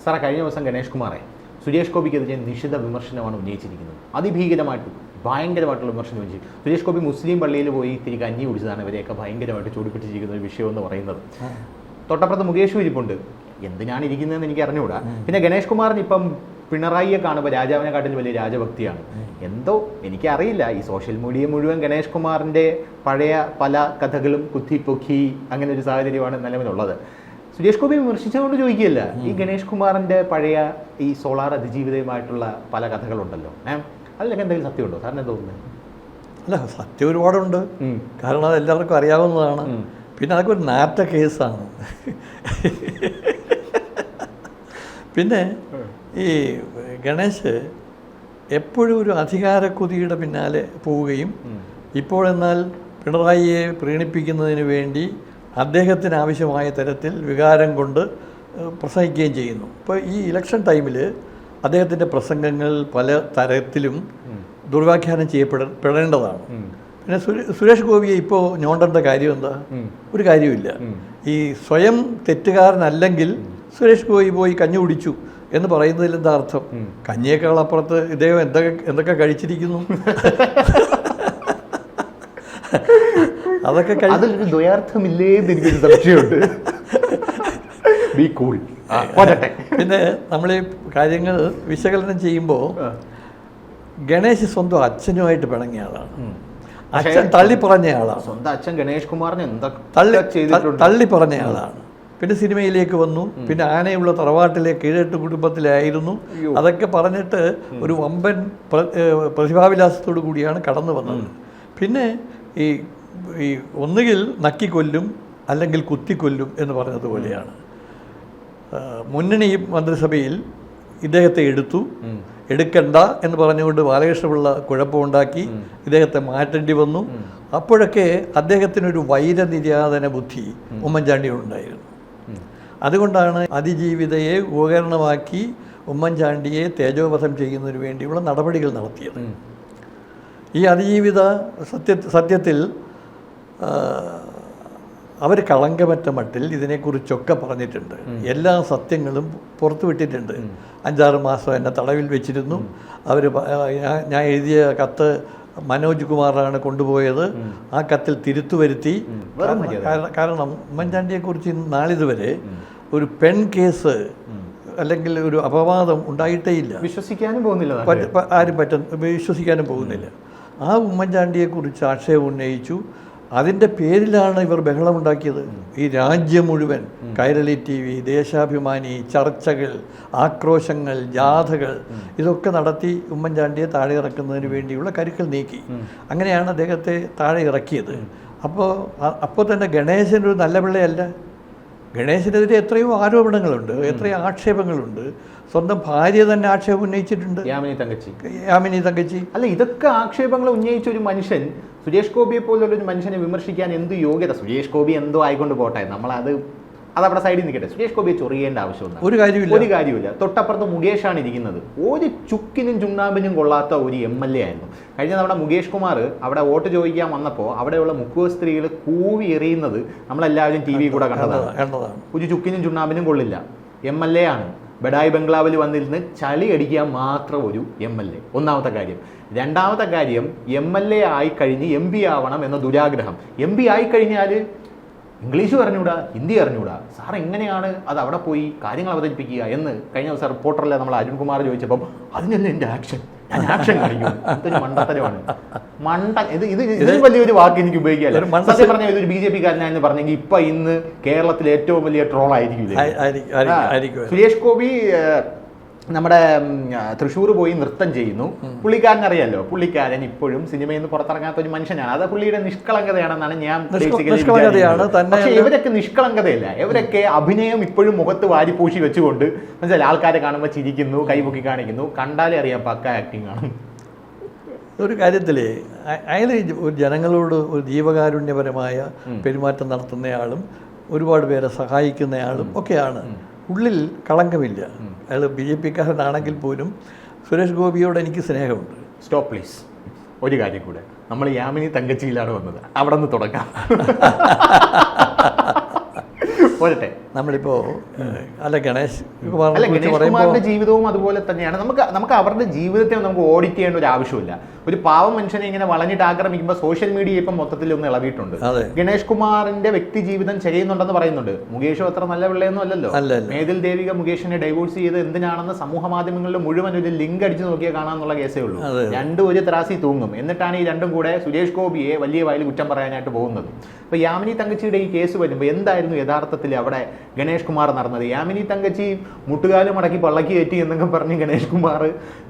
സാറേ, കഴിഞ്ഞ ദിവസം ഗണേഷ് കുമാറെ സുരേഷ് ഗോപിക്കെതിരെ നിശിത വിമർശനമാണ് ഉന്നയിച്ചിരിക്കുന്നത്. അതിഭീകരമായിട്ട് ഭയങ്കരമായിട്ടുള്ള വിമർശനം ഉന്നയിച്ചു. സുരേഷ് ഗോപി മുസ്ലിം പള്ളിയിൽ പോയി ഇത്തിരി കഞ്ഞി കുടിച്ചതാണ് ഇവരെയൊക്കെ ഭയങ്കരമായിട്ട് ചൂടിപ്പിച്ചിരിക്കുന്ന ഒരു വിഷയം എന്ന് പറയുന്നത്. തൊട്ടപ്പുറത്ത് മുകേഷും ഇരിപ്പുണ്ട്. എന്തിനാണ് ഇരിക്കുന്നതെന്ന് എനിക്ക് അറിഞ്ഞുകൂടാ. പിന്നെ ഗണേഷ് കുമാറിന് ഇപ്പം പിണറായിയെ കാണുമ്പോൾ രാജാവിനെ കാട്ടിൽ വലിയ രാജഭക്തിയാണ്. എന്തോ എനിക്കറിയില്ല. ഈ സോഷ്യൽ മീഡിയ മുഴുവൻ ഗണേഷ് കുമാറിൻ്റെ പഴയ പല കഥകളും കുത്തിപ്പൊക്കി അങ്ങനെ ഒരു സാഹചര്യമാണ് നിലവിലുള്ളത്. സുരേഷ് ഗോപി വിമർശിച്ചുകൊണ്ട് ചോദിക്കുകയല്ല, ഈ ഗണേഷ് കുമാറിൻ്റെ പഴയ ഈ സോളാർ അതിജീവിതയുമായിട്ടുള്ള പല കഥകളുണ്ടല്ലോ, അതിലൊക്കെ എന്തെങ്കിലും സത്യമുണ്ടോ? സാറിന് എന്താ തോന്നുന്നത്? അല്ല, സത്യം ഒരുപാടുണ്ട്. കാരണം അത് എല്ലാവർക്കും അറിയാവുന്നതാണ്. പിന്നെ അതൊക്കെ ഒരു നാറ്റ കേസാണ്. പിന്നെ ഈ ഗണേശ് എപ്പോഴും ഒരു അധികാരക്കൊതിയുടെ പിന്നാലെ പോവുകയും ഇപ്പോഴെന്നാൽ പിണറായിയെ പ്രീണിപ്പിക്കുന്നതിന് വേണ്ടി അദ്ദേഹത്തിന് ആവശ്യമായ തരത്തിൽ വികാരം കൊണ്ട് പ്രസംഗിക്കുകയും ചെയ്യുന്നു. ഇപ്പോൾ ഈ ഇലക്ഷൻ ടൈമിൽ അദ്ദേഹത്തിൻ്റെ പ്രസംഗങ്ങൾ പല തരത്തിലും ദുർവ്യാഖ്യാനം ചെയ്യപ്പെടേണ്ടതാണ്. പിന്നെ സുരേഷ് ഗോപിയെ ഇപ്പോൾ ഞോണ്ടേണ്ട കാര്യം എന്താ? ഒരു കാര്യമില്ല. ഈ സ്വയം തെറ്റുകാരനല്ലെങ്കിൽ സുരേഷ് ഗോപി പോയി കഞ്ഞി കുടിച്ചു എന്ന് പറയുന്നതിൽ എന്താ അർത്ഥം? കഞ്ഞിയേക്കാൾ അപ്പുറത്ത് ഇദ്ദേഹം എന്തൊക്കെ കഴിച്ചിരിക്കുന്നു. അതൊക്കെ അതിലൊരു ദ്വയാർത്ഥമില്ലേ എന്ന് എനിക്കൊരു സംശയമുണ്ട്. പിന്നെ നമ്മൾ ഈ കാര്യങ്ങൾ വിശകലനം ചെയ്യുമ്പോൾ ഗണേശ് സ്വന്തം അച്ഛനുമായിട്ട് പിണങ്ങിയ ആളാണ്. അച്ഛൻ തള്ളി പറഞ്ഞ ആളാണ്. സ്വന്തം അച്ഛൻ ഗണേഷ് കുമാറിനെ തള്ളി പറഞ്ഞ ആളാണ്. പിന്നെ സിനിമയിലേക്ക് വന്നു. പിന്നെ ആനയുള്ള തറവാട്ടിലെ കീഴട്ട് കുടുംബത്തിലായിരുന്നു. അതൊക്കെ പറഞ്ഞിട്ട് ഒരു വമ്പൻ പ്രതിഭാവിലാസത്തോടു കൂടിയാണ് കടന്നു വന്നത്. പിന്നെ ഈ ഒന്നുകിൽ നക്കിക്കൊല്ലും അല്ലെങ്കിൽ കുത്തിക്കൊല്ലും എന്ന് പറഞ്ഞതുപോലെയാണ്. മുന്നണി മന്ത്രിസഭയിൽ ഇദ്ദേഹത്തെ എടുക്കണ്ട എന്ന് പറഞ്ഞുകൊണ്ട് ബാലകൃഷ്ണപിള്ള കുഴപ്പമുണ്ടാക്കി ഇദ്ദേഹത്തെ മാറ്റേണ്ടി വന്നു. അപ്പോഴൊക്കെ അദ്ദേഹത്തിനൊരു വൈരനിര്യാതന ബുദ്ധി ഉമ്മൻചാണ്ടിയോടുണ്ടായിരുന്നു. അതുകൊണ്ടാണ് അതിജീവിതയെ ഉപകരണമാക്കി ഉമ്മൻചാണ്ടിയെ തേജോവധം ചെയ്യുന്നതിന് വേണ്ടിയുള്ള നടപടികൾ നടത്തിയത്. ഈ അതിജീവിത സത്യത്തിൽ അവർ കളങ്കമറ്റ മട്ടിൽ ഇതിനെക്കുറിച്ചൊക്കെ പറഞ്ഞിട്ടുണ്ട്. എല്ലാ സത്യങ്ങളും പുറത്തുവിട്ടിട്ടുണ്ട്. 5-6 മാസം എന്നെ തടവിൽ വെച്ചിരുന്നു. ഞാൻ എഴുതിയ കത്ത് മനോജ് കുമാറാണ് കൊണ്ടുപോയത്. ആ കത്തിൽ തിരുത്തുവരുത്തി. കാരണം ഉമ്മൻചാണ്ടിയെക്കുറിച്ച് നാളിതുവരെ ഒരു പെൺ കേസ് അല്ലെങ്കിൽ ഒരു അപവാദം ഉണ്ടായിട്ടേയില്ല. വിശ്വസിക്കാനും പോകുന്നില്ല, ആരും വിശ്വസിക്കാനും പോകുന്നില്ല. ആ ഉമ്മൻചാണ്ടിയെക്കുറിച്ച് ആക്ഷേപം ഉന്നയിച്ചു. അതിൻ്റെ പേരിലാണ് ഇവർ ബഹളമുണ്ടാക്കിയത്. ഈ രാജ്യം മുഴുവൻ കൈരളി TV, ദേശാഭിമാനി, ചർച്ചകൾ, ആക്രോശങ്ങൾ, ജാഥകൾ ഇതൊക്കെ നടത്തി ഉമ്മൻചാണ്ടിയെ താഴെ ഇറക്കുന്നതിന് വേണ്ടിയുള്ള കരുക്കൾ നീക്കി. അങ്ങനെയാണ് അദ്ദേഹത്തെ താഴെ ഇറക്കിയത്. അപ്പോൾ തന്നെ ഗണേശനൊരു നല്ല പിള്ളയല്ല. ഗണേശനെതിരെ എത്രയോ ആരോപണങ്ങളുണ്ട്, എത്രയോ ആക്ഷേപങ്ങളുണ്ട്. സ്വന്തം ഭാര്യ തന്നെ ആക്ഷേപം ഉന്നയിച്ചിട്ടുണ്ട്, യാമിനി തങ്കച്ചി. അല്ല, ഇതൊക്കെ ആക്ഷേപങ്ങൾ ഉന്നയിച്ച ഒരു മനുഷ്യൻ സുരേഷ് ഗോപിയെ പോലുള്ളൊരു മനുഷ്യനെ വിമർശിക്കാൻ എന്ത് യോഗ്യത? സുരേഷ് ഗോപി എന്തോ ആയിക്കൊണ്ട് പോട്ടെ, അതവിടെ സൈഡിൽ നിൽക്കട്ടെ. സുരേഷ് ഗോപിയെ ചൊറിയേണ്ട ആവശ്യമൊന്നും ഒരു കാര്യമില്ല. തൊട്ടപ്പുറത്ത് മുകേഷാണ് ഇരിക്കുന്നത്. ഒരു ചുക്കിനും ചുണ്ണാമ്പിനും കൊള്ളാത്ത ഒരു MLA ആയിരുന്നു. കഴിഞ്ഞ നമ്മുടെ മുകേഷ് കുമാർ അവിടെ വോട്ട് ചോദിക്കാൻ വന്നപ്പോൾ അവിടെയുള്ള മുക്കുവ സ്ത്രീകൾ കൂവി എറിയുന്നത് നമ്മളെല്ലാവരും TV കൂടെ കണ്ടതാണ്. ഒരു ചുക്കിനും ചുണ്ണാമ്പിനും കൊള്ളില്ല. MLA ആണ്. ബഡായി ബംഗ്ലാവിൽ വന്നിരുന്ന് ചളി അടിക്കാൻ മാത്രം ഒരു MLA. ഒന്നാമത്തെ കാര്യം. രണ്ടാമത്തെ കാര്യം, MLA ആയിക്കഴിഞ്ഞ് MP ആവണം എന്ന ദുരാഗ്രഹം. MP ആയിക്കഴിഞ്ഞാൽ ഇംഗ്ലീഷ് അറിഞ്ഞൂടാ, ഹിന്ദി അറിഞ്ഞൂടാ. സാർ എങ്ങനെയാണ് അത് അവിടെ പോയി കാര്യങ്ങൾ അവതരിപ്പിക്കുക എന്ന് കഴിഞ്ഞ ദിവസം റിപ്പോർട്ടറിലെ നമ്മൾ അരുൺകുമാർ ചോദിച്ചപ്പം അതിനല്ല എൻ്റെ ആക്ഷൻ കാണിക്കും. ഇതൊരു മണ്ടത്തരമാണ്. ഇത് വലിയൊരു വാക്ക് എനിക്ക് ഉപയോഗിക്കാല്ല. സത്യം പറഞ്ഞാൽ ഇതൊരു BJP കാരനാണെന്ന് പറഞ്ഞെങ്കിൽ ഇന്ന് കേരളത്തിലെ ഏറ്റവും വലിയ ട്രോൾ ആയിരിക്കും. സുരേഷ് ഗോപി നമ്മുടെ തൃശ്ശൂർ പോയി നൃത്തം ചെയ്യുന്നു. പുള്ളിക്കാരനറിയാലോ, പുള്ളിക്കാരൻ ഇപ്പോഴും സിനിമയിൽ നിന്ന് പുറത്തിറങ്ങാത്ത ഒരു മനുഷ്യനാണ്. അത് പുള്ളിയുടെ നിഷ്കളങ്കതയാണെന്നാണ് ഞാൻ പക്ഷേ ഇവരൊക്കെ നിഷ്കളങ്കതയല്ല. ഇവരൊക്കെ അഭിനയം ഇപ്പോഴും മുഖത്ത് വാരിപ്പൂശി വെച്ചുകൊണ്ട് മനസ്സിലായി ആൾക്കാരെ കാണുമ്പോൾ ചിരിക്കുന്നു, കൈപൊക്കി കാണിക്കുന്നു. കണ്ടാലേ അറിയാം പക്ക ആക്ടിങ് ആണ്. ഒരു കാര്യത്തിൽ അയാൾ ഒരു ജനങ്ങളോട് ഒരു ജീവകാരുണ്യപരമായ പെരുമാറ്റം നടത്തുന്നയാളും ഒരുപാട് പേരെ സഹായിക്കുന്നയാളും ഒക്കെയാണ്. ഉള്ളിൽ കളങ്കമില്ല. അയാൾ BJP-കാരനാണെങ്കിൽ പോലും സുരേഷ് ഗോപിയോട് എനിക്ക് സ്നേഹമുണ്ട്. Stop please. ഒരു കാര്യം കൂടെ, നമ്മൾ യാമിനി തങ്കച്ചിയിലാണ് വന്നത്. അവിടെ നിന്ന് തുടങ്ങാം. പോരട്ടെ. നമ്മളിപ്പോൾ അല്ല ഗണേഷ് അല്ല, ഗണേഷ് കുമാറിന്റെ ജീവിതവും അതുപോലെ തന്നെയാണ്. നമുക്ക് അവരുടെ ജീവിതത്തെ നമുക്ക് ഓഡിറ്റ് ചെയ്യേണ്ട ഒരു ആവശ്യമില്ല. ഒരു പാവം മനുഷ്യനെ ഇങ്ങനെ വളഞ്ഞിട്ട് ആക്രമിക്കുമ്പോൾ സോഷ്യൽ മീഡിയ ഇപ്പം മൊത്തത്തിൽ ഒന്ന് ഇളവിയിട്ടുണ്ട്. ഗണേഷ് കുമാറിന്റെ വ്യക്തി ജീവിതം ചെയ്യുന്നുണ്ടെന്ന് പറയുന്നുണ്ട്. മുകേഷും അത്ര നല്ല പിള്ളയൊന്നും അല്ലല്ലോ. മേതിൽ ദേവിക മുകേഷിനെ ഡൈവോഴ്സ് ചെയ്ത് എന്തിനാണെന്ന് സമൂഹ മാധ്യമങ്ങളിൽ മുഴുവൻ ഒരു ലിങ്ക് അടിച്ച് നോക്കിയാൽ കാണാന്നുള്ള കേസേ ഉള്ളൂ. രണ്ടും ഒരു ത്രാസി തൂങ്ങും. എന്നിട്ടാണ് ഈ രണ്ടും കൂടെ സുരേഷ് ഗോപിയെ വലിയ വായിൽ കുറ്റം പറയാനായിട്ട് പോകുന്നത്. ഇപ്പൊ യാമിനി തങ്കച്ചിയുടെ ഈ കേസ് വരുമ്പോൾ എന്തായിരുന്നു യഥാർത്ഥത്തിൽ അവിടെ ഗണേഷ് കുമാർ നടന്നത്? യാമിനി തങ്കച്ചി മുട്ടുകാലും മടക്കി പള്ളക്കി കയറ്റി എന്നൊക്കെ പറഞ്ഞ് ഗണേഷ് കുമാർ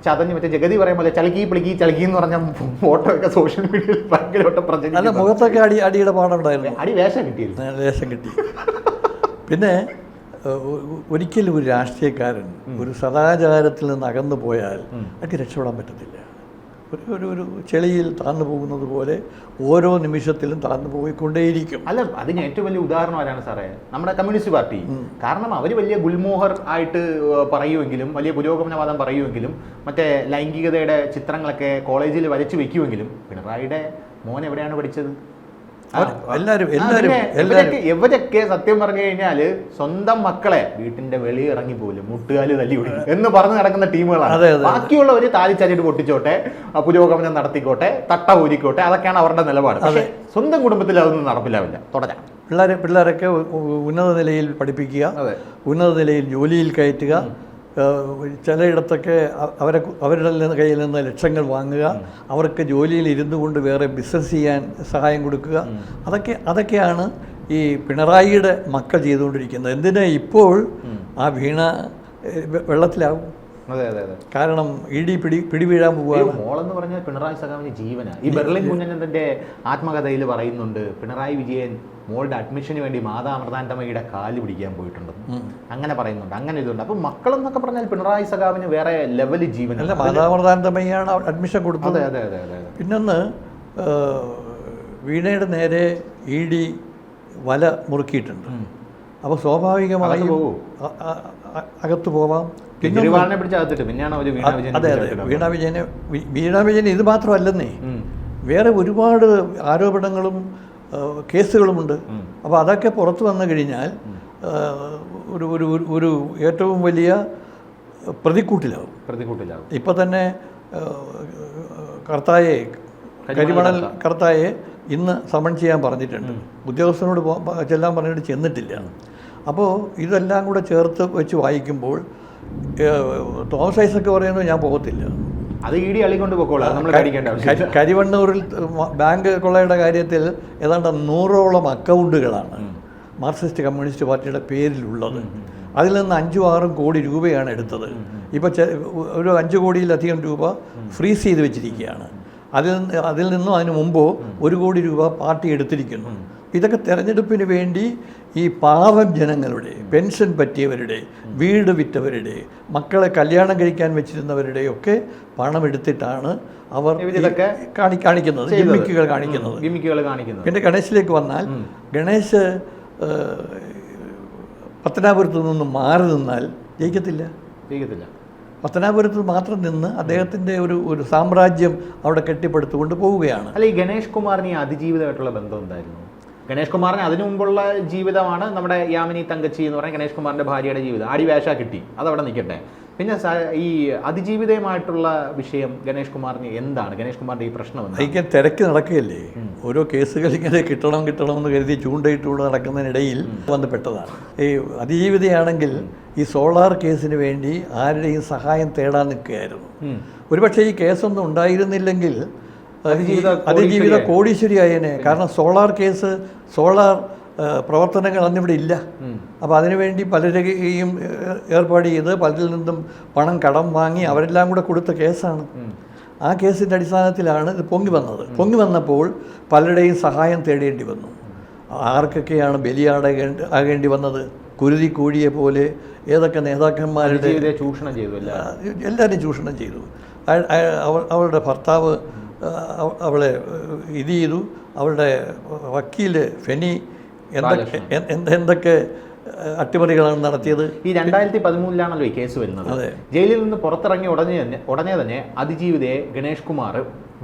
ചതഞ്ഞ് മറ്റേ ജഗതി പറയുമ്പോൾ ചളക്കി പിളിക്കി ചളക്കി എന്ന് പറഞ്ഞ ഫോട്ടോ ഒക്കെ സോഷ്യൽ മീഡിയയിൽ ഭയങ്കരമായിട്ട് പ്രചരിക്കും. മുഖത്തൊക്കെ അടിയുടെ പാടുണ്ടായിരുന്നു. അടി വേഷം കിട്ടിയിരുന്നു, വേഷം കിട്ടി. പിന്നെ ഒരിക്കലും ഒരു രാഷ്ട്രീയക്കാരൻ ഒരു സദാചാരത്തിൽ നിന്ന് അകന്നു പോയാൽ അതൊക്കെ രക്ഷപ്പെടാൻ പറ്റത്തില്ല. ഒരു ചെളിയിൽ താഴ്ന്നു പോകുന്നത് പോലെ ഓരോ നിമിഷത്തിലും താഴ്ന്നു പോയിക്കൊണ്ടേയിരിക്കും. അല്ല, അതിന് ഏറ്റവും വലിയ ഉദാഹരണം ആരാണ് സാറേ? നമ്മുടെ കമ്മ്യൂണിസ്റ്റ് പാർട്ടി. കാരണം അവർ വലിയ ഗുൽമോഹർ ആയിട്ട് പറയുമെങ്കിലും, വലിയ പുരോഗമനവാദം പറയുമെങ്കിലും, മറ്റേ ലൈംഗികതയുടെ ചിത്രങ്ങളൊക്കെ കോളേജിൽ വരച്ചു വെക്കുമെങ്കിലും പിണറായിയുടെ മോൻ എവിടെയാണ് പഠിച്ചത്? എവരൊക്കെ സത്യം പറഞ്ഞു കഴിഞ്ഞാല് സ്വന്തം മക്കളെ വീട്ടിന്റെ വെളിയിൽ ഇറങ്ങി പോലും മുട്ടുകാല് തല്ലി പിടിക്കും എന്ന് പറഞ്ഞു നടക്കുന്ന ടീമുകളാണ്. ബാക്കിയുള്ളവര് താലിച്ചാലിട്ട് പൊട്ടിച്ചോട്ടെ, പുരോഗമനം നടത്തിക്കോട്ടെ, തട്ട ഊരിക്കോട്ടെ, അതൊക്കെയാണ് അവരുടെ നിലപാട്. പക്ഷേ സ്വന്തം കുടുംബത്തിൽ അതൊന്നും നടപ്പിലാവില്ല. തുടരാം. പിള്ളേരൊക്കെ ഉന്നത നിലയിൽ പഠിപ്പിക്കുക, ഉന്നത നിലയിൽ ജോലിയിൽ കയറ്റുക, ചിലയിടത്തൊക്കെ അവരുടെ കയ്യിൽ നിന്ന് ലക്ഷങ്ങൾ വാങ്ങുക, അവർക്ക് ജോലിയിൽ ഇരുന്നു കൊണ്ട് വേറെ ബിസിനസ് ചെയ്യാൻ സഹായം കൊടുക്കുക. അതൊക്കെയാണ് ഈ പിണറായിയുടെ മക്കൾ ചെയ്തുകൊണ്ടിരിക്കുന്നത്. എന്തിനാ ഇപ്പോൾ ആ വീണ വെള്ളത്തിലാവും. കാരണം ഇടി പിടിവീഴാൻ പോവുകയാണ്. മോളെന്ന് പറഞ്ഞാൽ പിണറായി സഖാവിന് ജീവനാണ്. ഈ ബെർലിൻ കുഞ്ഞനന്റെ ആത്മകഥയിൽ പറയുന്നുണ്ട് പിണറായി വിജയൻ മോളുടെ അഡ്മിഷന് വേണ്ടി മാതാ അമൃതാനന്ദമയുടെ കാല് പിടിക്കാൻ പോയിട്ടുണ്ടെന്ന് അങ്ങനെ പറയുന്നുണ്ട്. അങ്ങനെ ഇതുണ്ട്. അപ്പൊ മക്കളെന്നൊക്കെ പറഞ്ഞാൽ പിണറായി സഖാവിന് വേറെ ലെവല് ജീവനല്ല. മാതാ അമൃതാനന്ദമയാണ് അഡ്മിഷൻ കൊടുത്തത്. പിന്നൊന്ന് വീണയുടെ നേരെ ഇ വല മുറുക്കിയിട്ടുണ്ട്. അപ്പോൾ സ്വാഭാവികമായും അകത്ത് പോവാം. അതെ, വീണ വിജയൻ ഇത് മാത്രമല്ലെന്നേ, വേറെ ഒരുപാട് ആരോപണങ്ങളും കേസുകളുമുണ്ട്. അപ്പോൾ അതൊക്കെ പുറത്തു വന്നു കഴിഞ്ഞാൽ ഒരു ഏറ്റവും വലിയ പ്രതിക്കൂട്ടിലാവും. ഇപ്പം തന്നെ കരിമണൽ കർത്തായെ ഇന്ന് സമൺ ചെയ്യാൻ പറഞ്ഞിട്ടുണ്ട്. ഉദ്യോഗസ്ഥനോട് ചെല്ലാൻ പറഞ്ഞിട്ട് ചെന്നിട്ടില്ല. അപ്പോൾ ഇതെല്ലാം കൂടെ ചേർത്ത് വെച്ച് വായിക്കുമ്പോൾ തോമസ് ഐസക്ക് പറയുന്നത് ഞാൻ പോകത്തില്ല, അത് ഇ ഡി അള്ളിക്കൊണ്ട് പോക്കോളാം. കരിവണ്ണൂരിൽ ബാങ്ക് കൊള്ളയുടെ കാര്യത്തിൽ ഏതാണ്ട് 100ഓളം അക്കൗണ്ടുകളാണ് മാർക്സിസ്റ്റ് കമ്മ്യൂണിസ്റ്റ് പാർട്ടിയുടെ പേരിലുള്ളത്. അതിൽ നിന്ന് 5-6 കോടി രൂപയാണ് എടുത്തത്. ഇപ്പോൾ ഒരു 5 കോടിയിലധികം രൂപ ഫ്രീസ് ചെയ്ത് വെച്ചിരിക്കുകയാണ്. അതിൽ നിന്നും അതിന് മുമ്പോ 1 കോടി രൂപ പാർട്ടി എടുത്തിരിക്കുന്നു. ഇതൊക്കെ തെരഞ്ഞെടുപ്പിന് വേണ്ടി ഈ പാവം ജനങ്ങളുടെ, പെൻഷൻ പറ്റിയവരുടെ, വീട് വിറ്റവരുടെ, മക്കളെ കല്യാണം കഴിക്കാൻ വെച്ചിരുന്നവരുടെയൊക്കെ പണം എടുത്തിട്ടാണ് അവർ ഇതൊക്കെ കാണിക്കുന്നത്, ഗിമ്മിക്കുകൾ കാണിക്കുന്നത്. പിന്നെ ഗണേശിലേക്ക് വന്നാൽ, ഗണേശ് പത്തനാപുരത്ത് നിന്ന് മാറി നിന്നാൽ ജയിക്കത്തില്ല. പത്തനാപുരത്ത് മാത്രം നിന്ന് അദ്ദേഹത്തിൻ്റെ ഒരു സാമ്രാജ്യം അവിടെ കെട്ടിപ്പടുത്തുകൊണ്ട് പോവുകയാണ്. അല്ല, ഈ ഗണേഷ് കുമാറിന് ഈ അതിജീവിതമായിട്ടുള്ള ബന്ധം എന്തായിരുന്നു? ഗണേഷ് കുമാറിന് അതിനു മുമ്പുള്ള ജീവിതമാണ് നമ്മുടെ യാമിനി തങ്കച്ചി എന്ന് പറഞ്ഞ ഗണേഷ് കുമാറിന്റെ ഭാര്യയുടെ ജീവിതം. ആടിവേഷ കിട്ടി, അതവിടെ നിൽക്കട്ടെ. പിന്നെ ഈ അതിജീവിതമായിട്ടുള്ള വിഷയം ഗണേഷ് കുമാറിന് എന്താണ്? ഗണേഷ് കുമാറിന്റെ ഈ പ്രശ്നം എനിക്ക് തിരക്ക് നടക്കുകയല്ലേ, ഓരോ കേസുകൾ ഇങ്ങനെ കിട്ടണമെന്ന് കരുതി ചൂണ്ടയിട്ടുകൊണ്ട് നടക്കുന്നതിനിടയിൽ ബന്ധപ്പെട്ടതാണ്. ഈ അതിജീവിതയാണെങ്കിൽ ഈ സോളാർ കേസിന് വേണ്ടി ആരുടെയും സഹായം തേടാൻ നിൽക്കുകയായിരുന്നു. ഒരുപക്ഷെ ഈ കേസൊന്നും ഉണ്ടായിരുന്നില്ലെങ്കിൽ അതിജീവിത കോടീശ്വരിയായേനെ. കാരണം സോളാർ പ്രവർത്തനങ്ങൾ അന്നിവിടെ ഇല്ല. അപ്പോൾ അതിനുവേണ്ടി പലരെയും ഏർപ്പാട് ചെയ്ത് പലരിൽ നിന്നും പണം കടം വാങ്ങി അവരെല്ലാം കൂടെ കൊടുത്ത കേസാണ്. ആ കേസിൻ്റെ അടിസ്ഥാനത്തിലാണ് ഇത് പൊങ്ങി വന്നപ്പോൾ പലരുടെയും സഹായം തേടേണ്ടി വന്നു. ആർക്കൊക്കെയാണ് ബലിയാടേണ്ടി വന്നത്? കുരുതി കോഴിയെ പോലെ ഏതൊക്കെ നേതാക്കന്മാരുടെ ചൂഷണം ചെയ്തു, എല്ലാവരും ചൂഷണം ചെയ്തു. അവളുടെ ഭർത്താവ് അവളെ ഇത് ചെയ്തു. അവളുടെ വക്കീല് ഫെനി എന്തൊക്കെ അട്ടിമറികളാണ് നടത്തിയത്. ഈ 2013 ഈ കേസ് വരുന്നത്. ജയിലിൽ നിന്ന് പുറത്തിറങ്ങിയ ഉടനെ തന്നെ അതിജീവിതയെ ഗണേഷ് കുമാർ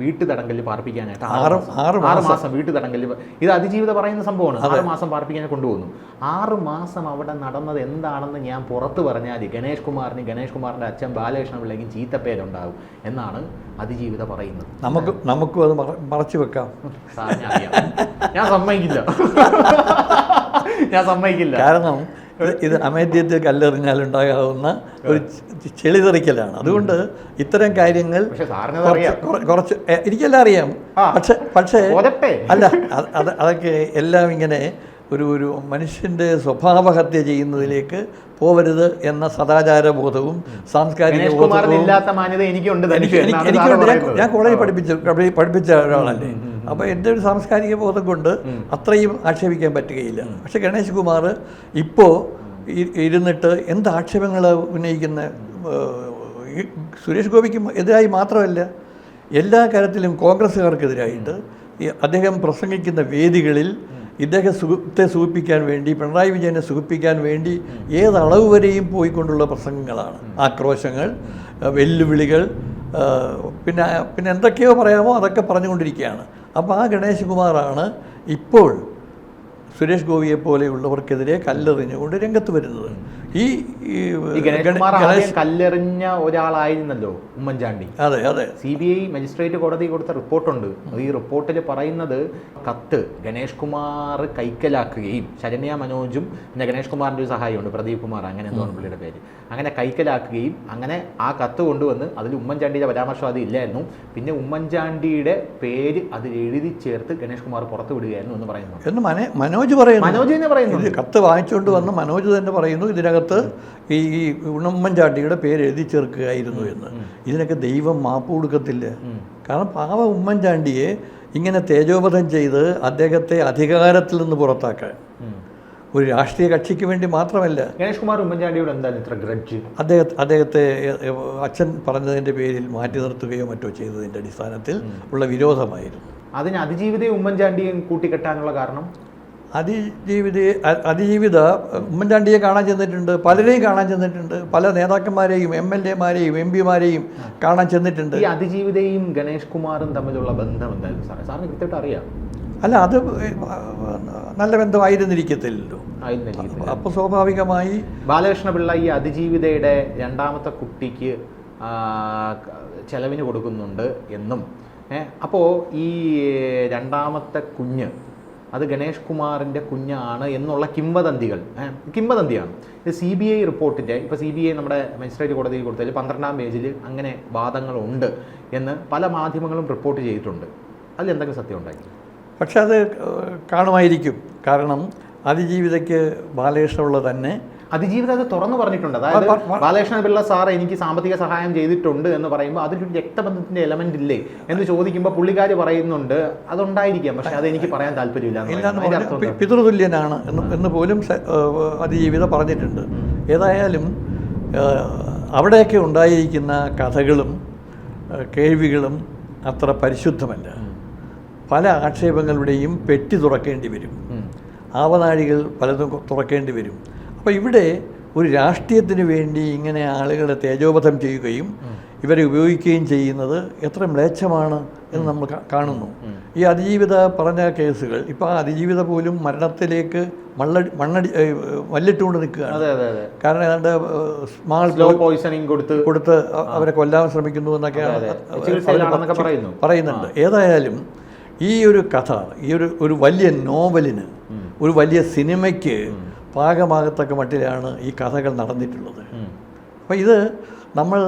വീട്ടുതടങ്കലിൽ പാർപ്പിക്കാനായിട്ട് ആറ് മാസം വീട്ടുതടങ്കലിൽ. ഇത് അതിജീവിത പറയുന്ന സംഭവമാണ്. 6 മാസം പാർപ്പിക്കാൻ കൊണ്ടുപോകുന്നു. 6 മാസം അവിടെ നടന്നത് എന്താണെന്ന് ഞാൻ പുറത്ത് പറഞ്ഞാൽ ഗണേഷ് കുമാറിൻ്റെ അച്ഛൻ ബാലകൃഷ്ണ പിള്ളയ്ക്കും ചീത്തപ്പേരുണ്ടാകും എന്നാണ് അതിജീവിത പറയുന്നത്. നമുക്കും അത് മറച്ചു വെക്കാം. ഞാൻ സമ്മതിക്കില്ല. കാരണം ഇത് അമേദ്യത്തിൽ കല്ലെറിഞ്ഞാലുണ്ടാകാവുന്ന ഒരു ചെളിതെറിക്കലാണ്. അതുകൊണ്ട് ഇത്തരം കാര്യങ്ങൾ കുറച്ച് എനിക്കെല്ലാം അറിയാം. പക്ഷേ അല്ല, അതൊക്കെ എല്ലാം ഇങ്ങനെ ഒരു മനുഷ്യൻ്റെ സ്വഭാവഹത്യ ചെയ്യുന്നതിലേക്ക് പോവരുത് എന്ന സദാചാരബോധവും സാംസ്കാരിക ബോധവും ഞാൻ കോളേജിൽ പഠിപ്പിച്ച ഒരാളല്ലേ. അപ്പോൾ എൻ്റെ ഒരു സാംസ്കാരിക ബോധം കൊണ്ട് അത്രയും ആക്ഷേപിക്കാൻ പറ്റുകയില്ല. പക്ഷേ ഗണേഷ് കുമാർ ഇപ്പോൾ ഇരുന്നിട്ട് എന്ത് ആക്ഷേപങ്ങൾ ഉന്നയിക്കുന്ന, സുരേഷ് ഗോപിക്ക് എതിരായി മാത്രമല്ല എല്ലാ കാര്യത്തിലും കോൺഗ്രസ്സുകാർക്കെതിരായിട്ട് അദ്ദേഹം പ്രസംഗിക്കുന്ന വേദികളിൽ ഇദ്ദേഹത്തെ സുഖിപ്പിക്കാൻ വേണ്ടി, പിണറായി വിജയനെ സുഖിപ്പിക്കാൻ വേണ്ടി ഏതളവ് വരെയും പോയിക്കൊണ്ടുള്ള പ്രസംഗങ്ങളാണ്, ആക്രോശങ്ങൾ, വെല്ലുവിളികൾ, പിന്നെ എന്തൊക്കെയോ പറയാമോ അതൊക്കെ പറഞ്ഞുകൊണ്ടിരിക്കുകയാണ്. അപ്പോൾ ആ ഗണേഷ് കുമാറാണ് ഇപ്പോൾ സുരേഷ് ഗോപിയെ പോലെയുള്ളവർക്കെതിരെ കല്ലെറിഞ്ഞുകൊണ്ട് രംഗത്ത് വരുന്നത്. ഈ കല്ലെറിഞ്ഞ ഒരാളായിരുന്നല്ലോ ഉമ്മൻചാണ്ടി. അതെ. CBI മജിസ്ട്രേറ്റ് കോടതി കൊടുത്ത റിപ്പോർട്ടുണ്ട്. ഈ റിപ്പോർട്ടിൽ പറയുന്നത് കത്ത് ഗണേഷ് കുമാർ കൈക്കലാക്കുകയും, ശരണ്യ മനോജും പിന്നെ ഗണേഷ് കുമാറിൻ്റെ ഒരു സഹായിയുണ്ട്, പ്രദീപ് കുമാർ, അങ്ങനെ എന്താണ് പുള്ളിയുടെ പേര്, അങ്ങനെ കൈക്കലാക്കുകയും അങ്ങനെ ആ കത്ത് കൊണ്ടുവന്ന് അതിൽ ഉമ്മൻചാണ്ടിയുടെ പരാമർശം അത് ഇല്ലായിരുന്നു. പിന്നെ ഉമ്മൻചാണ്ടിയുടെ പേര് അതിൽ എഴുതി ചേർത്ത് ഗണേഷ് കുമാർ പുറത്തു വിടുകയായിരുന്നു എന്ന് പറയുന്നു. മനോജ് തന്നെ പറയുന്നു. കത്ത് വാങ്ങിച്ചുകൊണ്ട് വന്ന് മനോജ് തന്നെ പറയുന്നു ഇതിനകത്ത് ഈ ഉമ്മൻചാണ്ടിയുടെ പേര് എഴുതി ചേർക്കുകയായിരുന്നു എന്ന്. ഇതിനൊക്കെ ദൈവം മാപ്പ് കൊടുക്കത്തില്ല. കാരണം പാവ ഉമ്മൻചാണ്ടിയെ ഇങ്ങനെ തേജോവധം ചെയ്ത് അദ്ദേഹത്തെ അധികാരത്തിൽ നിന്ന് പുറത്താക്കാൻ ഒരു രാഷ്ട്രീയ കക്ഷിക്ക് വേണ്ടി മാത്രമല്ല. ഗണേഷ് കുമാർ ഉമ്മൻചാണ്ടിയോട് എന്താണ് ഇത്ര ഗ്രഡ്ജ്? അദ്ദേഹത്തെ അച്ഛൻ പറഞ്ഞതിൻ്റെ പേരിൽ മാറ്റി നിർത്തുകയോ മറ്റോ ചെയ്തതിൻ്റെ അടിസ്ഥാനത്തിൽ ഉള്ള വിരോധമായിരുന്നു. അതിന് അതിജീവിതയും ഉമ്മൻചാണ്ടിയും കൂട്ടിക്കെട്ടാനുള്ള കാരണം? അതിജീവിത ഉമ്മൻചാണ്ടിയെ കാണാൻ ചെന്നിട്ടുണ്ട്, പലരെയും കാണാൻ ചെന്നിട്ടുണ്ട്, പല നേതാക്കന്മാരെയും MLA-മാരെയും MP-മാരെയും കാണാൻ ചെന്നിട്ടുണ്ട്. ഈ അതിജീവിതയും ഗണേഷ് കുമാറും തമ്മിലുള്ള ബന്ധം എന്തായാലും സാറിന് കൃത്യമായിട്ട് അറിയാം? അല്ല, അത് നല്ല ബന്ധമായിരുന്നിരിക്കത്തില്ലല്ലോ. അപ്പോൾ സ്വാഭാവികമായി ബാലകൃഷ്ണ പിള്ള ഈ അതിജീവിതയുടെ രണ്ടാമത്തെ കുട്ടിക്ക് ചെലവിന് കൊടുക്കുന്നുണ്ട് എന്നും, അപ്പോൾ ഈ രണ്ടാമത്തെ കുഞ്ഞ് അത് ഗണേഷ് കുമാറിൻ്റെ കുഞ്ഞാണ് എന്നുള്ള കിംവദന്തിയാണ്. ഇത് CBI റിപ്പോർട്ടിൻ്റെ, ഇപ്പോൾ CBI നമ്മുടെ മജിസ്ട്രേറ്റ് കോടതിയിൽ കൊടുത്തതിൽ 12ാം പേജിൽ അങ്ങനെ വാദങ്ങളുണ്ട് എന്ന് പല മാധ്യമങ്ങളും റിപ്പോർട്ട് ചെയ്തിട്ടുണ്ട്. അതിലെന്തെങ്കിലും സത്യം ഉണ്ടായി? പക്ഷെ അത് കാണുമായിരിക്കും. കാരണം അതിജീവിതയ്ക്ക് ബാലകൃഷ്ണപിള്ള തന്നെ അതിജീവിത അത് തുറന്നു പറഞ്ഞിട്ടുണ്ട്. അതായത് ബാലകൃഷ്ണ പിള്ള സാർ എനിക്ക് സാമ്പത്തിക സഹായം ചെയ്തിട്ടുണ്ട് എന്ന് പറയുമ്പോൾ അതിലൊരു രക്തബന്ധത്തിന്റെ എലമെന്റ് ഇല്ലേ എന്ന് ചോദിക്കുമ്പോൾ പുള്ളിക്കാർ പറയുന്നുണ്ട് അതുണ്ടായിരിക്കാം, പക്ഷെ അതെനിക്ക് പറയാൻ താല്പര്യമില്ല, പിതൃതുല്യനാണ് എന്ന് പോലും അതിജീവിത പറഞ്ഞിട്ടുണ്ട്. ഏതായാലും അവിടെയൊക്കെ ഉണ്ടായിരിക്കുന്ന കഥകളും കേൾവികളും അത്ര പരിശുദ്ധമല്ല. പല ആക്ഷേപങ്ങളുടെയും പെട്ടി തുറക്കേണ്ടി വരും, ആവനാഴികൾ പലതും തുറക്കേണ്ടി വരും. അപ്പോൾ ഇവിടെ ഒരു രാഷ്ട്രീയത്തിന് വേണ്ടി ഇങ്ങനെ ആളുകളെ തേജോവധം ചെയ്യുകയും ഇവരെ ഉപയോഗിക്കുകയും ചെയ്യുന്നത് എത്ര മ്ലേച്ഛമാണ് എന്ന് നമ്മൾ കാണുന്നു. ഈ അതിജീവിത പറഞ്ഞ കേസുകൾ ഇപ്പോൾ ആ അതിജീവിത പോലും മരണത്തിലേക്ക് മല്ലിട്ടുകൊണ്ട് നിൽക്കുകയാണ്. കാരണം ഏതാണ്ട് സ്മാൾ പോയിസണിങ് കൊടുത്ത് അവരെ കൊല്ലാൻ ശ്രമിക്കുന്നു എന്നൊക്കെയാണ് പറയുന്നുണ്ട്. ഏതായാലും ഈ ഒരു കഥ, ഈ ഒരു വലിയ നോവലിന്, ഒരു വലിയ സിനിമയ്ക്ക് പാകമാകത്തക്ക മട്ടിലാണ് ഈ കഥകൾ നടന്നിട്ടുള്ളത്. അപ്പോൾ ഇത് നമ്മൾ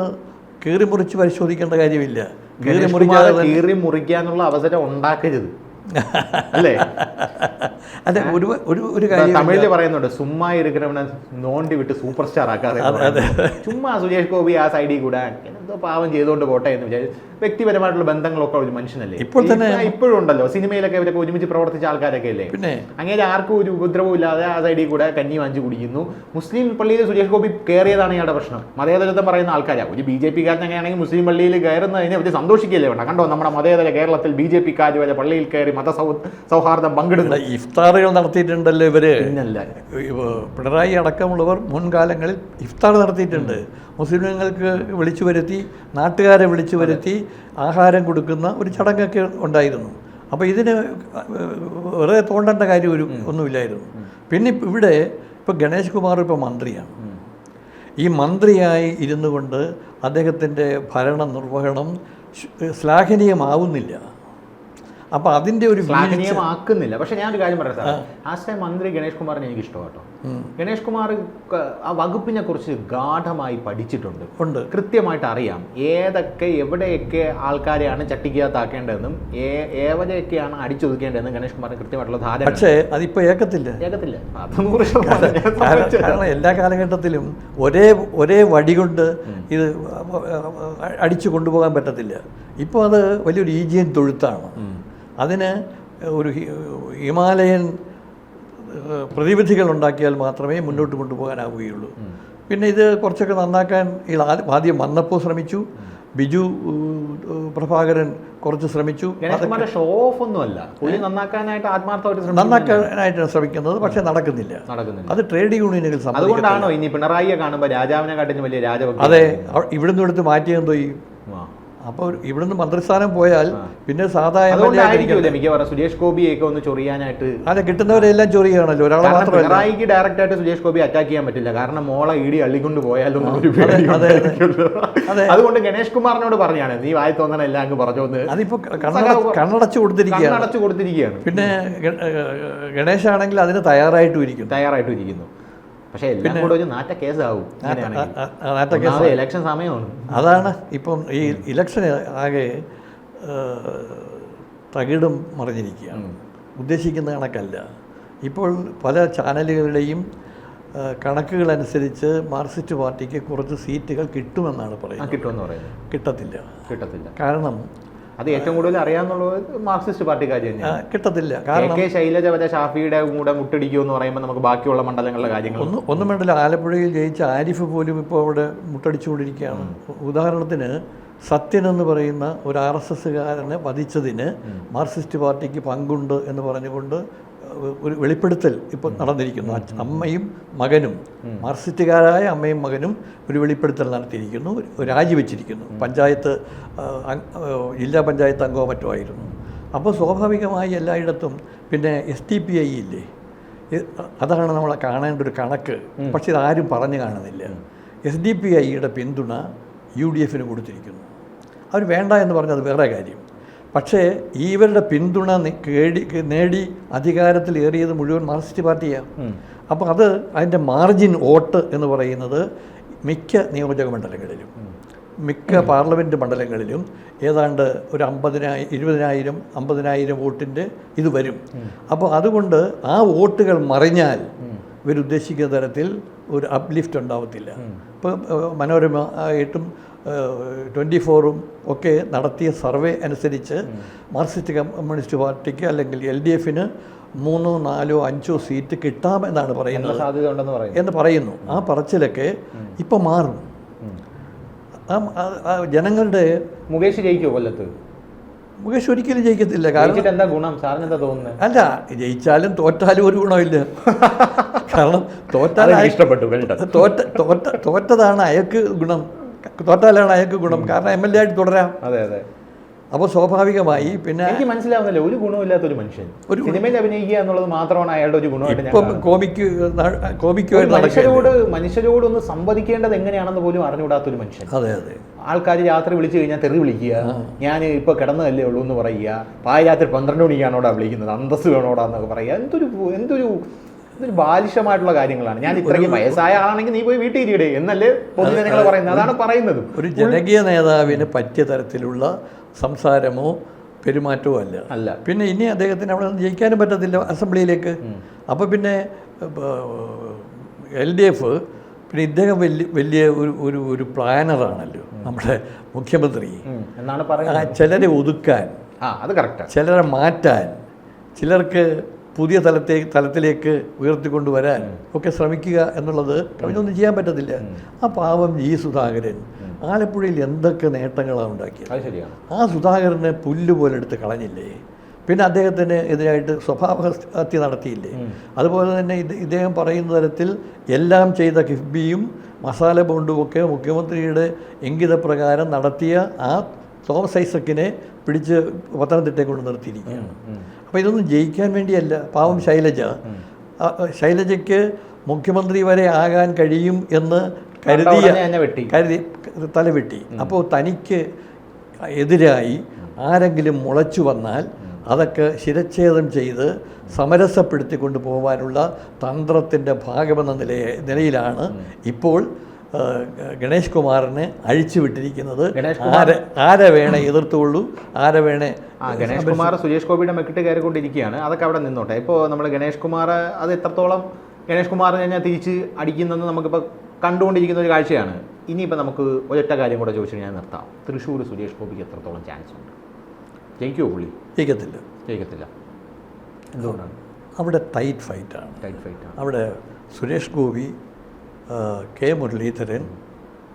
കീറി മുറിച്ച് പരിശോധിക്കേണ്ട കാര്യമില്ല. കീറി മുറിക്കാനുള്ള അവസരം ഉണ്ടാക്കരുത് അല്ലേ? അല്ല, ഒരു കാര്യം തമിഴില് പറയുന്നുണ്ട്, ചുമ്മാ ഇരിക്കണവനെ നോണ്ടി വിട്ട് സൂപ്പർ സ്റ്റാർ ആക്കാതെ. ചുമ്മാ സുരേഷ് ഗോപി ആ സൈഡിൽ കൂടെ എന്തോ പാവം ചെയ്തുകൊണ്ട് പോട്ടെ എന്ന് വിചാരിച്ചു. വ്യക്തിപരമായിട്ടുള്ള ബന്ധങ്ങളൊക്കെ ഒരു മനുഷ്യനല്ലേ. ഇപ്പോൾ തന്നെ ഇപ്പോഴും ഉണ്ടല്ലോ, സിനിമയിലൊക്കെ ഇവരൊക്കെ ഒരുമിച്ച് പ്രവർത്തിച്ച ആൾക്കാരൊക്കെ അല്ലേ. പിന്നെ അങ്ങനെ ആർക്കും ഒരു ഉപദ്രവവും ഇല്ലാതെ ആ സൈഡിൽ കൂടെ കഞ്ഞി വാങ്ങിച്ചു കുടിക്കുന്നു. മുസ്ലിം പള്ളിയിൽ സുരേഷ് ഗോപി കയറിയതാണ് ഇയാളുടെ പ്രശ്നം. മതേതരത്വം പറയുന്ന ആൾക്കാരാണ്. ഒരു BJP-കാരൻ അങ്ങനെയാണെങ്കിൽ മുസ്ലിം പള്ളിയിൽ കയറുന്നതിനെ അവർ സന്തോഷിക്കുകയല്ലേ വേണ്ട. കണ്ടോ, നമ്മുടെ മതേതര കേരളത്തിൽ BJP-കാർ വരെ പള്ളിയിൽ കയറി സൗഹാർദ്ദം പങ്കിടുന്നു, ഇഫ്താറുകൾ നടത്തിയിട്ടുണ്ടല്ലോ ഇവര്. പിണറായി അടക്കമുള്ളവർ മുൻകാലങ്ങളിൽ ഇഫ്താർ നടത്തിയിട്ടുണ്ട്. മുസ്ലിങ്ങൾക്ക് വിളിച്ചു വരുത്തി, നാട്ടുകാരെ വിളിച്ചു വരുത്തി ആഹാരം കൊടുക്കുന്ന ഒരു ചടങ്ങൊക്കെ ഉണ്ടായിരുന്നു. അപ്പോൾ ഇതിന് വെറുതെ തോണ്ടേണ്ട കാര്യം ഒന്നുമില്ലായിരുന്നു. പിന്നെ ഇവിടെ ഇപ്പോൾ ഗണേഷ് കുമാർ ഇപ്പോൾ മന്ത്രിയാണ്. ഈ മന്ത്രിയായി ഇരുന്നു കൊണ്ട് അദ്ദേഹത്തിൻ്റെ ഭരണ നിർവഹണം ശ്ലാഘനീയമാവുന്നില്ല. അപ്പോൾ അതിൻ്റെ ഒരു ശ്ലാഘനീയമാക്കുന്നില്ല. പക്ഷേ ഞാനൊരു കാര്യം പറയാം സാർ, ആശയ മന്ത്രി ഗണേഷ് കുമാറിനെ എനിക്ക് ഇഷ്ടം കേട്ടോ. ഗണേഷ് കുമാർ ആ വകുപ്പിനെ കുറിച്ച് ഗാഠമായി പഠിച്ചിട്ടുണ്ട്, കൃത്യമായിട്ട് അറിയാം ഏതൊക്കെ എവിടെയൊക്കെ ആൾക്കാരെയാണ് ചട്ടിക്കകത്താക്കേണ്ടതെന്നും എവിടെയൊക്കെയാണ് അടിച്ചൊതുക്കേണ്ടതെന്നും ഗണേഷ് കുമാറിന് കൃത്യമായിട്ടുള്ള ധാരണ. പക്ഷേ അതിപ്പോൾ ഏക്കത്തില്ല. അത് 100%. കാരണം എല്ലാ കാലഘട്ടത്തിലും ഒരേ വടി കൊണ്ട് ഇത് അടിച്ചു കൊണ്ടുപോകാൻ പറ്റത്തില്ല. ഇപ്പോൾ അത് വലിയൊരു ഈജിയൻ തൊഴുത്താണ്. അതിന് ഒരു ഹിമാലയൻ പ്രതിവിധികൾ ഉണ്ടാക്കിയാൽ മാത്രമേ മുന്നോട്ട് കൊണ്ടുപോകാനാവുകയുള്ളൂ. പിന്നെ ഇത് കുറച്ചൊക്കെ നന്നാക്കാൻ ആദ്യം വന്നപ്പോൾ ശ്രമിച്ചു, ബിജു പ്രഭാകരൻ കുറച്ച് ശ്രമിച്ചു. നന്നാക്കാനായിട്ട് ശ്രമിക്കുന്നത്, പക്ഷെ നടക്കുന്നില്ല. അത് ട്രേഡ് യൂണിയനുകൾ അതുകൊണ്ടാണോ ഇനി പിണറായിയെ കാണുമ്പോൾ രാജാവിനെ കാട്ടിന് വലിയ രാജഭക്തി? അതെ, ഇവിടുന്ന് എടുത്ത് മാറ്റിയെന്തോ ചെയ്യും. അപ്പോൾ ഇവിടുന്ന് മന്ത്രിസ്ഥാനം പോയാൽ പിന്നെ മിക്കവാറും സുരേഷ് ഗോപിയൊക്കെ ഒന്ന് ചൊറിയാനായിട്ട്. അതെ, കിട്ടുന്നവരെല്ലാം ചൊറിയാണല്ലോ. ഒരാളെ മാത്രമല്ല, പിണറായിക്ക് ഡയറക്റ്റ് ആയിട്ട് സുരേഷ് ഗോപി അറ്റാക്ക് ചെയ്യാൻ പറ്റില്ല. കാരണം മോളെ ഇടി അള്ളിക്കൊണ്ട് പോയാലും അതുകൊണ്ട് ഗണേഷ് കുമാറിനോട് പറഞ്ഞാണ് നീ വായി തോന്നണ എല്ലാം അങ്ങ് പറഞ്ഞോന്ന്. അതിപ്പോ കണ്ണടച്ചു കൊടുത്തിരിക്കുകയാണ്. പിന്നെ ഗണേശാണെങ്കിൽ അതിന് തയ്യാറായിട്ടും ഇരിക്കുന്നു. പക്ഷേ എല്ലാം കൂടെ ഒരു നാറ്റ കേസാവും. ഇലക്ഷൻ സമയമാണ്. അതാണ് ഇപ്പം ഈ ഇലക്ഷൻ ആകെ തകിടും മറിഞ്ഞിരിക്കുകയാണ്. ഉദ്ദേശിക്കുന്ന കണക്കല്ല. ഇപ്പോൾ പല ചാനലുകളുടെയും കണക്കുകളനുസരിച്ച് മാർക്സിസ്റ്റ് പാർട്ടിക്ക് കുറച്ച് സീറ്റുകൾ കിട്ടുമെന്നാണ് പറയുന്നത്. കിട്ടത്തില്ല. കാരണം അത് ഏറ്റവും കൂടുതൽ അറിയാന്നുള്ളത് മാർക്സിസ്റ്റ് പാർട്ടിക്കാർ തന്നെയാണ്. കിട്ടത്തില്ല. കാരണം ശൈലജ വരെ ഷാഫിയുടെ കൂടെ മുട്ടടിക്കുമോ എന്ന് പറയുമ്പോൾ നമുക്ക് ബാക്കിയുള്ള മണ്ഡലങ്ങളിലെ കാര്യങ്ങൾ ഒന്നും വേണ്ടില്ല. ആലപ്പുഴയിൽ ജയിച്ച ആരിഫ് പോലും ഇപ്പോൾ അവിടെ മുട്ടടിച്ചുകൊണ്ടിരിക്കുകയാണ്. ഉദാഹരണത്തിന് സത്യൻ എന്ന് പറയുന്ന ഒരു RSSകാരനെ വധിച്ചതിന് മാർക്സിസ്റ്റ് പാർട്ടിക്ക് പങ്കുണ്ട് എന്ന് പറഞ്ഞുകൊണ്ട് ഒരു വെളിപ്പെടുത്തൽ ഇപ്പോൾ നടന്നിരിക്കുന്നു. അമ്മയും മകനും, മാർക്സിസ്റ്റുകാരായ അമ്മയും മകനും ഒരു വെളിപ്പെടുത്തൽ നടത്തിയിരിക്കുന്നു. രാജിവെച്ചിരിക്കുന്നു. ജില്ലാ പഞ്ചായത്ത് അംഗമോ മറ്റോ ആയിരുന്നു. അപ്പോൾ സ്വാഭാവികമായി എല്ലായിടത്തും പിന്നെ SDPI ഇല്ലേ, അതാണ് നമ്മളെ കാണേണ്ട ഒരു കണക്ക്. പക്ഷെ ഇതാരും പറഞ്ഞു കാണുന്നില്ല. SDPIയുടെ പിന്തുണ UDFന് കൊടുത്തിരിക്കുന്നു. അവർ വേണ്ട എന്ന് പറഞ്ഞത് വേറെ കാര്യം. പക്ഷേ ഇവരുടെ പിന്തുണ നേടി അധികാരത്തിലേറിയത് മുഴുവൻ മാർക്സിസ്റ്റ് പാർട്ടിയാണ്. അപ്പോൾ അതിൻ്റെ മാർജിൻ വോട്ട് എന്ന് പറയുന്നത് മിക്ക നിയോജക മണ്ഡലങ്ങളിലും, മിക്ക പാർലമെൻറ്റ് മണ്ഡലങ്ങളിലും ഏതാണ്ട് ഒരു 20,000-50,000 വോട്ടിൻ്റെ ഇത് വരും. അപ്പോൾ അതുകൊണ്ട് ആ വോട്ടുകൾ മറിഞ്ഞാൽ ഇവരുദ്ദേശിക്കുന്ന തരത്തിൽ ഒരു അപ്ലിഫ്റ്റ് ഉണ്ടാവത്തില്ല. ഇപ്പോൾ മനോരമ ആയിട്ടും 24 ഒക്കെ നടത്തിയ സർവേ അനുസരിച്ച് മാർക്സിസ്റ്റ് കമ്മ്യൂണിസ്റ്റ് പാർട്ടിക്ക് അല്ലെങ്കിൽ LDFന് 3, 4, 5 സീറ്റ് കിട്ടാമെന്നാണ് പറയുന്നത് എന്ന് പറയുന്നു. ആ പറച്ചിലൊക്കെ ഇപ്പം മാറും. ജനങ്ങളുടെ മുകേഷ് ജയിക്കുമോ കൊല്ലത്ത്? മുകേഷ് ഒരിക്കലും ജയിക്കത്തില്ല. കാരണം എന്താ ഗുണം സാറിന് എന്താ തോന്നുന്നത്? അല്ല, ജയിച്ചാലും തോറ്റാലും ഒരു ഗുണമില്ല. കാരണം തോറ്റതാണ് അയാൾക്ക് ഗുണം. തോറ്റാലാണ് അയാൾക്ക് ഗുണം. കാരണം MLA ആയിട്ട് തുടരാം. അപ്പോൾ സ്വാഭാവികമായി പിന്നെ എനിക്ക് മനസ്സിലാവുന്നില്ല, ഒരു ഗുണമില്ലാത്തൊരു മനുഷ്യൻ സിനിമയിൽ അഭിനയിക്കുക എന്നുള്ളത് മാത്രമാണ് അയാളുടെ ഒരു ഗുണമായിട്ട്. മനുഷ്യരോട് ഒന്ന് സംവദിക്കേണ്ടത് എങ്ങനെയാണെന്ന് പോലും അറിഞ്ഞുകൂടാത്തൊരു മനുഷ്യൻ. ആൾക്കാർ രാത്രി വിളിച്ചു കഴിഞ്ഞാൽ തെറി വിളിക്കുക, ഞാൻ ഇപ്പോൾ കിടന്നതല്ലേ ഉള്ളൂ എന്ന് പറയുക, പാതിരാത്രി 12 മണിക്കാണോടാ വിളിക്കുന്നത്, അന്തസ്സ് വേണോടാ എന്നൊക്കെ പറയുക. ഇതൊരു ബാലിശമായിട്ടുള്ള കാര്യങ്ങളാണ്. ഞാൻ ഇത്രയും വയസ്സായ ആളാണെങ്കിൽ നീ പോയി വീട്ടിൽ ഇരിക്കടേ എന്നല്ലേ പൊതുജനങ്ങൾ പറയുന്നത്. അതാണ് പറയുന്നത്. ഒരു ജനകീയ നേതാവിന് പറ്റിയ തരത്തിലുള്ള സംസാരമോ പെരുമാറ്റവും അല്ല. പിന്നെ ഇനി അദ്ദേഹത്തിന് അവിടെ നിന്ന് ജയിക്കാനും പറ്റത്തില്ല അസംബ്ലിയിലേക്ക്. അപ്പോൾ പിന്നെ LDF പിന്നെ ഇദ്ദേഹം വലിയ ഒരു പ്ലാനറാണല്ലോ നമ്മുടെ മുഖ്യമന്ത്രി എന്നാണ് പറയുന്നത്. ചിലരെ ഒതുക്കാൻ, അത് കറക്റ്റ്, ചിലരെ മാറ്റാൻ, ചിലർക്ക് പുതിയ തലത്തിലേക്ക് ഉയർത്തിക്കൊണ്ടുവരാൻ ഒക്കെ ശ്രമിക്കുക എന്നുള്ളത് കവിഞ്ഞൊന്നും ചെയ്യാൻ പറ്റത്തില്ല. ആ പാവം G. സുധാകരൻ ആലപ്പുഴയിൽ എന്തൊക്കെ നേട്ടങ്ങളാണ് ഉണ്ടാക്കിയത്. ആ സുധാകരനെ പുല്ലുപോലെ എടുത്ത് കളഞ്ഞില്ലേ? പിന്നെ അദ്ദേഹത്തിന് എതിരായിട്ട് സ്വഭാവഹത്യ നടത്തിയില്ലേ? അതുപോലെ തന്നെ ഇദ്ദേഹം പറയുന്ന തരത്തിൽ എല്ലാം ചെയ്ത കിഫ്ബിയും മസാല ബോണ്ടുമൊക്കെ മുഖ്യമന്ത്രിയുടെ ഇംഗിതപ്രകാരം നടത്തിയ ആ തോമസ് ഐസക്കിനെ പിടിച്ച് പത്തനംതിട്ടയെ കൊണ്ട് നിർത്തിയിരിക്കുകയാണ്. അപ്പോൾ ഇതൊന്നും ജയിക്കാൻ വേണ്ടിയല്ല. പാവം ശൈലജയ്ക്ക് മുഖ്യമന്ത്രി വരെ ആകാൻ കഴിയും എന്ന് കരുതി തലവെട്ടി. അപ്പോൾ തനിക്ക് എതിരായി ആരെങ്കിലും മുളച്ചു വന്നാൽ അതൊക്കെ ശിരച്ഛേദം ചെയ്ത് സമരസപ്പെടുത്തിക്കൊണ്ട് പോകാനുള്ള തന്ത്രത്തിൻ്റെ ഭാഗമെന്ന നിലയിലാണ് ഇപ്പോൾ ഗണേഷ് കുമാറിനെ അഴിച്ചുവിട്ടിരിക്കുന്നത്. ആരെ വേണേ എതിർത്തുകൊള്ളൂ, ആരെ വേണേ. ഗണേഷ് കുമാർ സുരേഷ് ഗോപിയുടെ മെക്കിട്ട് കയറിക്കൊണ്ടിരിക്കുകയാണ്. അതൊക്കെ അവിടെ നിന്നോട്ടെ. ഇപ്പോൾ നമ്മൾ ഗണേഷ് കുമാർ അത് എത്രത്തോളം ഗണേഷ് കുമാർ കഴിഞ്ഞാൽ തിരിച്ച് അടിക്കുന്നെന്ന് നമുക്കിപ്പോൾ കണ്ടുകൊണ്ടിരിക്കുന്ന ഒരു കാഴ്ചയാണ്. ഇനിയിപ്പോൾ നമുക്ക് ഒരൊറ്റ കാര്യം കൂടെ ചോദിച്ചിട്ട് ഞാൻ നിർത്താം. തൃശ്ശൂർ സുരേഷ് ഗോപിക്ക് എത്രത്തോളം ചാൻസ് ഉണ്ട്? ജയിക്കുമോ പുള്ളി? ജയിക്കത്തില്ല. എന്തുകൊണ്ടാണ്? അവിടെ ടൈറ്റ് ഫൈറ്റാണ്. അവിടെ സുരേഷ് ഗോപി, കെ മുരളീധരൻ,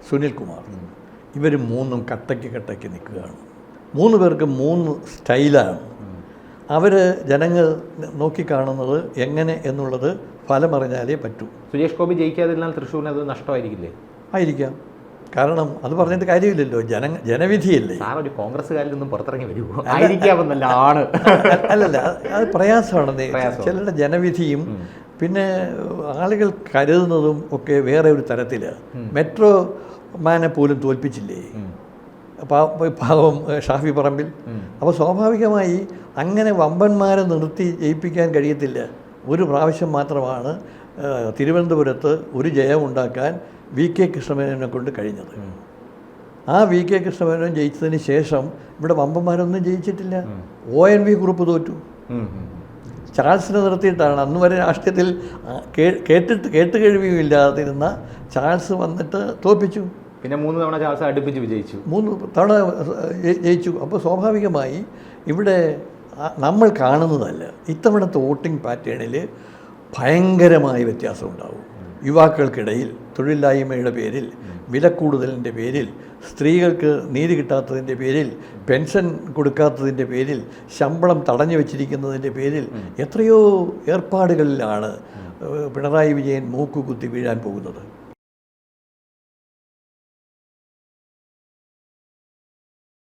സുനിൽകുമാർ, ഇവർ മൂന്നും കട്ടയ്ക്ക് നിൽക്കുകയാണ്. 3 പേർക്ക് 3 സ്റ്റൈലാണ്. അവർ ജനങ്ങൾ നോക്കിക്കാണുന്നത് എങ്ങനെ എന്നുള്ളത് ഫലമറിഞ്ഞാലേ പറ്റൂ. സുരേഷ് ഗോപി ജയിക്കാതിരുന്നാൽ തൃശ്ശൂരിന് അത് നഷ്ടമായിരിക്കില്ലേ? ആയിരിക്കാം. കാരണം അത് പറഞ്ഞിട്ട് കാര്യമില്ലല്ലോ, ജനവിധിയല്ലേ. ഒരു കോൺഗ്രസ്സുകാരിൽ നിന്നും പുറത്തിറങ്ങി വരുമോ? ആയിരിക്കാമെന്നല്ല, ആണ്. അല്ലല്ല, അത് പ്രയാസമാണ്. ചിലരുടെ ജനവിധിയും പിന്നെ ആളുകൾ കരുതുന്നതും ഒക്കെ വേറെ ഒരു തരത്തിൽ. മെട്രോ മാനെ പോലും തോൽപ്പിച്ചില്ലേ പാവം ഷാഫി പറമ്പിൽ. അപ്പോൾ സ്വാഭാവികമായി അങ്ങനെ വമ്പന്മാരെ നിർത്തി ജയിപ്പിക്കാൻ കഴിയത്തില്ല. ഒരു പ്രാവശ്യം മാത്രമാണ് തിരുവനന്തപുരത്ത് ഒരു ജയമുണ്ടാക്കാൻ വി.കെ. കൃഷ്ണമേനോനെ കൊണ്ട് കഴിഞ്ഞത്. ആ വി.കെ. കൃഷ്ണമേനോൻ ജയിച്ചതിന് ശേഷം ഇവിടെ വമ്പന്മാരൊന്നും ജയിച്ചിട്ടില്ല. ONV കുറുപ്പ് തോറ്റു. ചാൾസിനെ നിർത്തിയിട്ടാണ്. അന്ന് വരെ രാഷ്ട്രീയത്തിൽ കേട്ടുകേഴ്വിയും ഇല്ലാതിരുന്ന ചാൾസ് വന്നിട്ട് തോൽപ്പിച്ചു. പിന്നെ 3 തവണ ചാൾസ് അടുപ്പിച്ച് വിജയിച്ചു. 3 തവണ ജയിച്ചു. അപ്പോൾ സ്വാഭാവികമായി ഇവിടെ നമ്മൾ കാണുന്നതല്ല. ഇത്തവണത്തെ വോട്ടിംഗ് പാറ്റേണിൽ ഭയങ്കരമായ വ്യത്യാസം ഉണ്ടാവും. യുവാക്കൾക്കിടയിൽ തൊഴിലില്ലായ്മയുടെ പേരിൽ, വിലക്കൂടുതലിൻ്റെ പേരിൽ, സ്ത്രീകൾക്ക് നീതി കിട്ടാത്തതിൻ്റെ പേരിൽ, പെൻഷൻ കൊടുക്കാത്തതിൻ്റെ പേരിൽ, ശമ്പളം തടഞ്ഞു വച്ചിരിക്കുന്നതിൻ്റെ പേരിൽ എത്രയോ ഏർപ്പാടുകളിലാണ് പിണറായി വിജയൻ മൂക്കുകുത്തി വീഴാൻ പോകുന്നത്.